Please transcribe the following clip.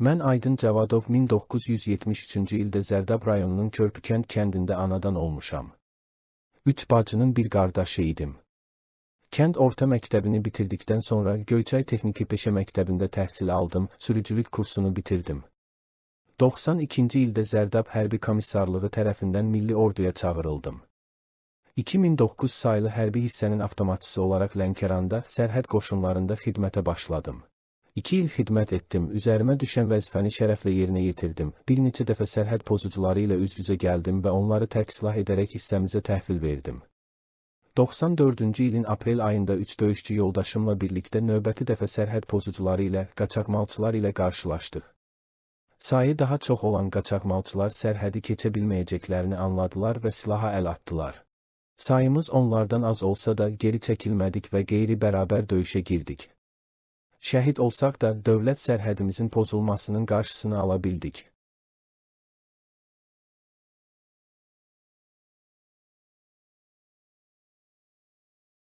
Mən Aydın Cavadov 1973-cü ildə Zərdab rayonunun Körpükənd kəndində anadan olmuşam. 3 bacının bir qardaşı idim. Kənd orta məktəbini bitirdikdən sonra Göyçay Texniki Peşə Məktəbində təhsil aldım, sürücülük kursunu bitirdim. 92-ci ildə Zərdab Hərbi Komissarlığı tərəfindən Milli Orduya çağırıldım. 2009 sayılı hərbi hissənin avtomatçısı olaraq Lənkəranda sərhəd qoşunlarında xidmətə başladım. 2 il xidmət etdim, üzərimə düşən vəzifəni şərəflə yerinə yetirdim. Bir neçə dəfə sərhəd pozucuları ilə üz-üzə gəldim və onları tərk-silah edərək hissəmizə təhvil verdim. 94-cü ilin aprel ayında 3 döyüşçü yoldaşımla birlikdə növbəti dəfə sərhəd pozucuları ilə, qaçaqmalçılar ilə qarşılaşdıq. Sayı daha çox olan qaçaqmalçılar sərhədi keçə bilməyəcəklərini anladılar və silaha əl atdılar. Sayımız onlardan az olsa da geri çəkilmədik və qeyri-bərabər döyüşə girdik. Şəhid olsaq da dövlət sərhədimizin pozulmasının qarşısını ala bildik.